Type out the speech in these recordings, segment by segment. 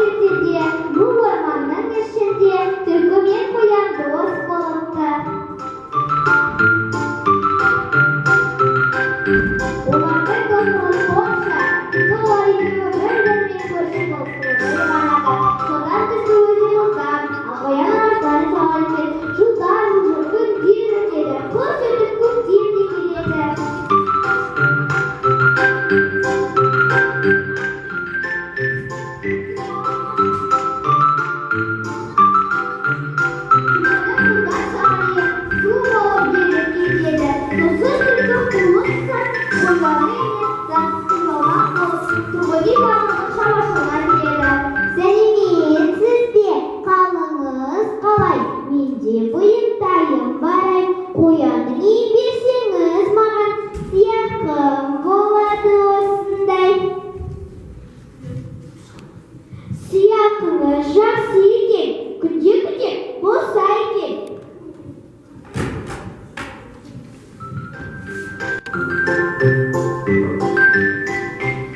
ертеде bu ormanның ішінде түлкі мен қоян дос болыпты. Олардың достығы сонша, олар екеуі бір-бірімен көрші болып тұрды манағы. Содан түлкі өзен ұзап, ал қоян ағаштары соған екен. Жылдар жылжып, күндер өтеді, қыс өтіп көктем де келеді. Сәлеметсіз бе? Қалыңыз қалай? Менде бұйымтайым бар ай. Қоянды не берсеңіз маған сияқым болады осындай. Сияқыңыз жақсы екен, күнде болса екен.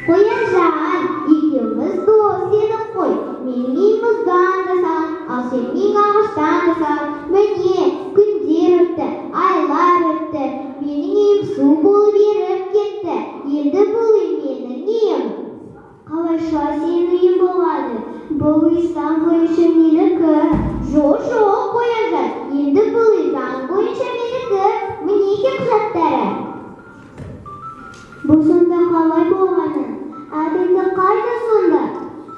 Қоянжан, екеуміз дос едік қой. Менің мұздан жасаған, ал сенің ағаштан жасаған. Міне, күндер өтті, айлар өтті. Менің үйім су болып еріп кетті. Енді бұл үй менің үйім. Қалайша сенің үйің болады? Бұл үй заң бойынша менікі. Жоқ, Қоянжан, енді бұл үй заң бойынша менікі. Мінеке құжаттары. Бұл сонда қалай болғаны? Әділді қайда сонда?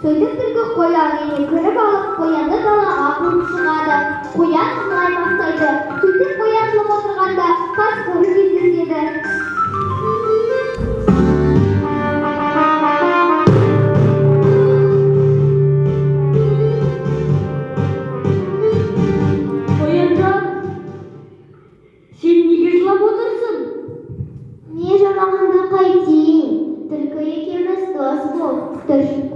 Сөйтіп түлкі қоян үйіне кіріп алып, қоянды далаға қуып шығады. Қоян жылай бастайды. Сөйтіп қоян жылап отырғанда қасқыр кездеседі. Қоянжан, сен неге жылап отырсың? Не жылағанда қайтейін? Түлкі екеуміз дос болып,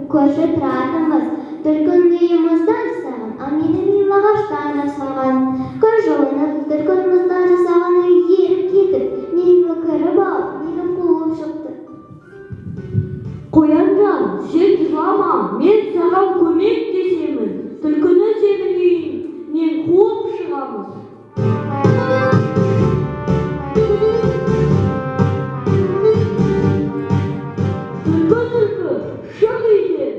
көрші тұратынбыз. Түлкінің үйі мұздан жасаған, ал менің үйім ағаштан жасалған. Күн жылынып, түлкінің мұздан жасаған үйі еріп кетіп, мені кіріп алып, мені қуып шықты. Қоянжан, сен жылама, мен саған көмектесемін. Түлкіні сенің үйіңнен қуып шығамыз. Түлкі, шық үйден.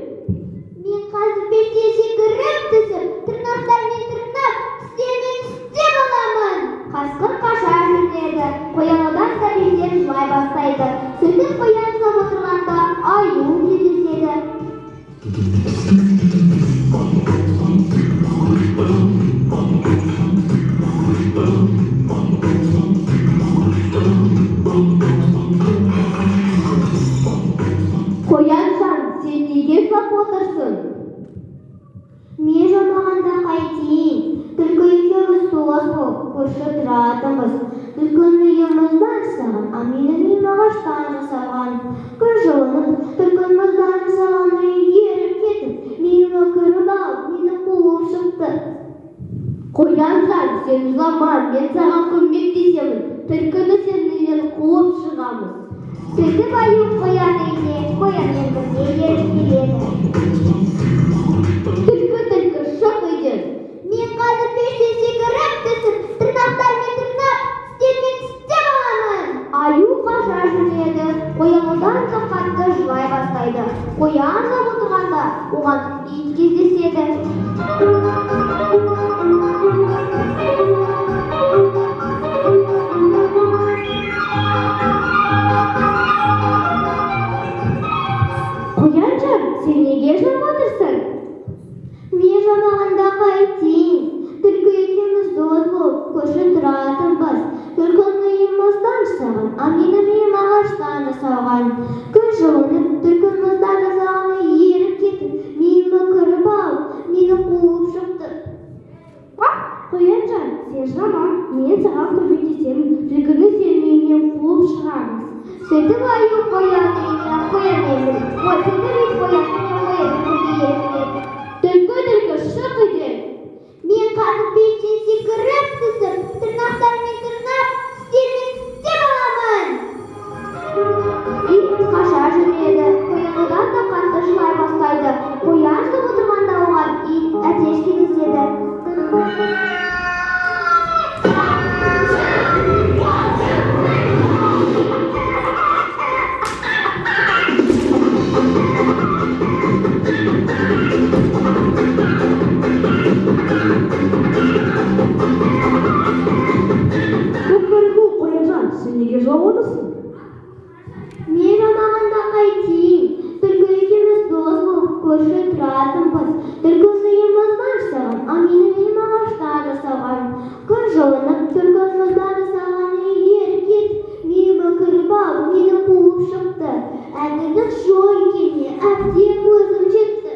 Мен қазір пештен секіріп түсіп, тырнақтармен тырнап, тістермен тістеп аламын. Қасқыр қаша жөнелді. Қоян одан да бетер жылай бастайды. Сөйтіп қоян жылап отырғанда аю кездеседі. Қоянжан, сен неге жылап отырсың? Мен жыламағанда қайтейін? Түлкі екеуміз дос болып, көрші тұратынбыз. Түлкінің үйі мұздан жасаған, ал менің үйім ағаштан жасалған. Күн жылынып, түлкінің мұздан жасалған үйі еріп кетіп, мені кіріп алып, мені қуып шықты. Қоянжан, сен жылама, мен саған көмектесемін. Түлкіні сенің үйінен қуып шығамыз. Сөйтіп аю қоян үйіне, қоянмен бірге еріп келеді. Түлкі, шық үйден. Мен қазір пештен секіріп түсіп, тырнақтармен тырнап, тістермен тістеп аламын. Аю қаша жөнелді. Қоян одан да қатты жылай бастайды. Қоян жылап отырғанда оған ит кездеседі. Қоянжан, сен неге жылап отырсың? Мен жыламағанда қайтейін? Түлкі екеуміз дос болып, көрші тұратынбыз. Түлкінің үйі мұздан жасалған, ал менің үйім ағаштан жасалған. Күн жылынып, түлкінің мұздан жасалған үйі еріп кетіп, мені кіріп алып, мені қуып шықты. Қоянжан, сен жылама, мен саған көмектесемін. Түлкіні сенің үйінен қуып шығамыз. Сөйтіп аю қоян үйіне, қоянмен бірге Түлкі, шық үйден. Мен қазір пештен секіріп түсіп, тырнақтармен тырнап, тістермен тістеп аламын. Ит қаша жөнелді. Қоян одан да қатты жылай бастайды. Қоян жылап жоқ екеніне әбден көзім жетті.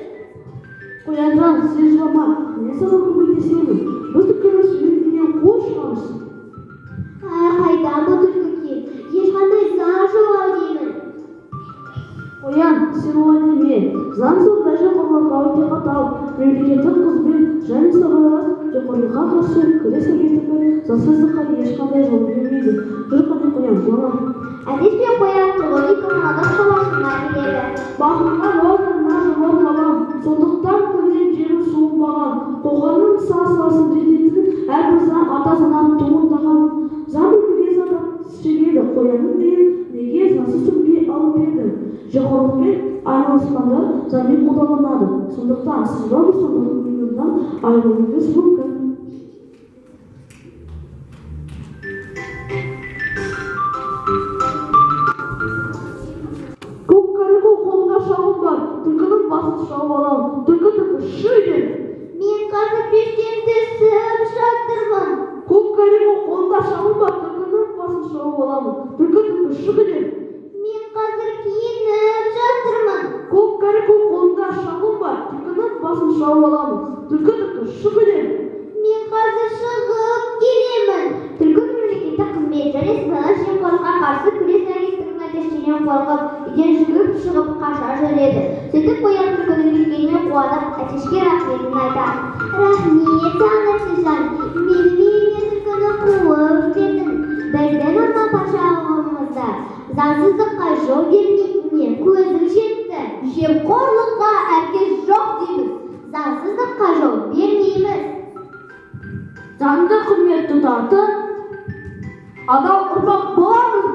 Қоянжан, сен жылама, мен саған көмектесемін. Біз түлкінің сүлігінен қол шығамыз. Қайдан бұл түлкіге? Ешқандай заң жоқ деймін. Қоян, сен олай деме. Заң сол даже қорларға өте қатал. Мемлекеттік қызбен және сыбайлас жемқорлыққа қарсы күрес агенттігі заңсыздыққа ешқандай жол бермейді. Жүр қане Қоян, жылама. Әдес пен Қоян тұрғын үй коммуналдық шаруашылығына келеді. Бақытқа жолдарына жауап қалам. Сондықтан көзден жері суынбаған. Қоғамның сасасын жететін әрбір заң ата заңнан туындаған. Заң бүліге заңда шегеді. Қоянның дейін неге заңсыз түрге алып еді? Жемқорлықпен айналысқандар заңмен қолданылады. Сондықтан сіз бостандығыңыздан айырылуыңыз мүмкін. Көк карикул қолында шағым бар. Түлкінің басын шауып алам. Түлкі шүйден. Мен қазір пештен түсіп жатырмын. Көк карикул қолында шағым бар. Түлкінің басын шауып аламын. Түлкі шүйден. Мен қазір киініп жатырмын. Көк карикул қолында шағым бар. Түлкінің басын шауып аламын. Түлкі шүйден. Мен қазір шығып келемін. Түлкі мемлекеттік қызмет және сыбайлас жемқорлыққа қарсы күрес агенттігінің әтештенен қорқып, үйден жүгіріп шығып қаша жөнеді. Сөйтіп Қоян түлкінің кеткеніне қуанып, әтешке рахметін айтады. Рахмет, Таңатжан, менің үйіме түлкіні қуып жібердің. Біздің ана патшалығымызда заңсыздыққа жол бермейтініне көзім жетті. Жемқорлыққа әркез жоқ дейміз. Заңсыздыққа жол бермейміз. Заңды құрмет тұтатын адал ұрпақ боламыз